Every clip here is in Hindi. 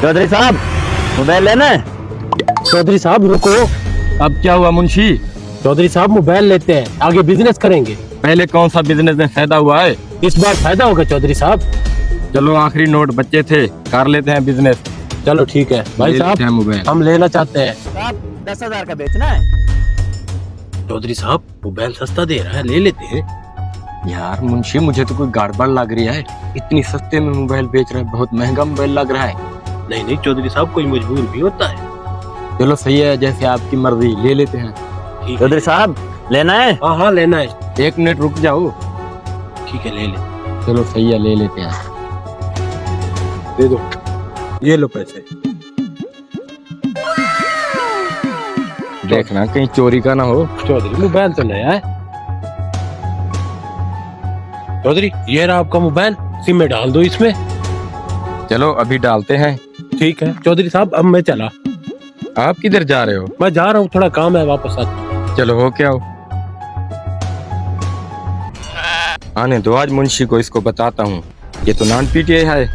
चौधरी साहब मोबाइल लेना है। चौधरी साहब रुको। अब क्या हुआ मुंशी? चौधरी साहब मोबाइल लेते हैं, आगे बिजनेस करेंगे। पहले कौन सा बिजनेस में फायदा हुआ है? इस बार फायदा होगा चौधरी साहब। चलो आखिरी नोट बच्चे थे, कर लेते हैं बिजनेस। चलो ठीक है भाई ले लेते हैं साहब, मोबाइल। हम लेना चाहते हैं। साहब 10,000 का बेचना है। चौधरी साहब मोबाइल सस्ता दे रहा है, ले लेते हैं। यार मुंशी मुझे तो कोई गड़बड़ लग रही है। इतनी सस्ते में मोबाइल बेच रहा है, बहुत महंगा मोबाइल लग रहा है। नहीं नहीं चौधरी साहब, कोई मजबूर भी होता है। चलो सही है, जैसे आपकी मर्जी, ले लेते हैं। ठीक है। चौधरी साहब लेना है। हाँ हाँ लेना है। 1 मिनट रुक जाओ। ठीक है ले ले। चलो सही है, ले लेते हैं। दे दो, ये लो पैसे। देखना कहीं चोरी का ना हो। चौधरी मोबाइल तो नया है। चौधरी ये रहा आपका मोबाइल, सिम में डाल दो इसमें। चलो अभी डालते हैं। ठीक है चौधरी साहब, अब मैं चला। आप किधर जा रहे हो? मैं जा रहा हूँ, थोड़ा काम है, वापस आता हूँ। चलो हो क्या हो। आने दो आज मुंशी को, इसको बताता हूँ। ये तो नॉन पीटीए है।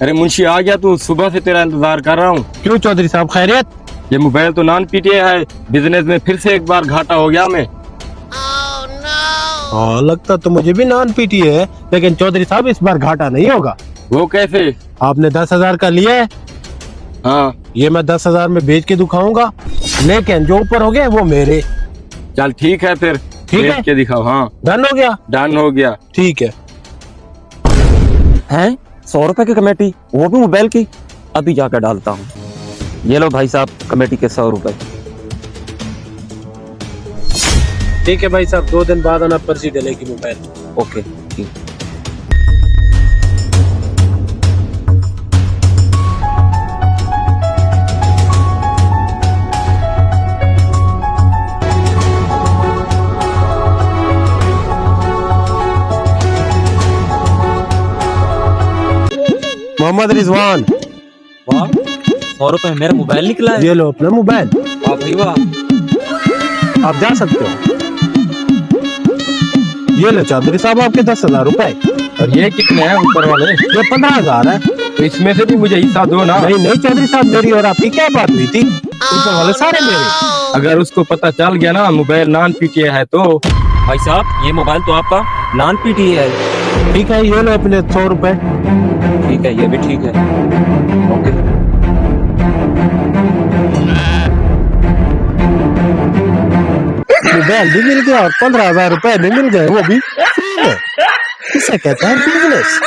अरे मुंशी आ गया तू? सुबह से तेरा इंतजार कर रहा हूँ। क्यों चौधरी साहब, खैरियत? ये मोबाइल तो नॉन पीटीए है, बिजनेस में फिर से एक बार घाटा हो गया मैं। हाँ लगता तो मुझे भी नॉन पीटी है, लेकिन चौधरी साहब इस बार घाटा नहीं होगा। वो कैसे? आपने 10,000 का लिया है, हाँ ये मैं 10,000 में बेच के दिखाऊंगा, लेकिन जो ऊपर हो गया वो मेरे। चल ठीक है फिर, ठीक है। बेच के दिखाओ। हाँ डन हो गया? डन हो गया। ठीक है। हैं 100 रुपए की कमेटी, वो भी मोबाइल की। अभी जाकर डालता हूँ। ये लो भाई साहब कमेटी के 100 रुपए। ठीक है भाई साहब, 2 दिन बाद आना, पर्ची डलेगी मोबाइल। ओके ठीक। मोहम्मद रिजवान, वाह 100 रुपए में मेरा मोबाइल निकला है। ये लो अपना मोबाइल, वाह भाई वाह। आप जा सकते हो। ये लो चौधरी साहब आपके 10,000 रुपए। और ये कितने हैं ऊपर वाले? ये 15,000 है। तो इसमें से भी मुझे हिस्सा दो ना। नहीं नहीं चौधरी साहब, मेरी और आपकी क्या बात हुई थी? ऊपर वाले सारे मेरे। अगर उसको पता चल गया ना मोबाइल नॉन पीटीए है तो। भाई साहब ये मोबाइल तो आपका नॉन पीटीए है। ठीक है, ये लो अपने 100 रुपए। ठीक है, ये भी ठीक है। ओके। मोबाइल भी मिल गया और 15,000 रुपए भी मिल गए, वो भी फ्री में। इसे कहते हैं बिजनेस।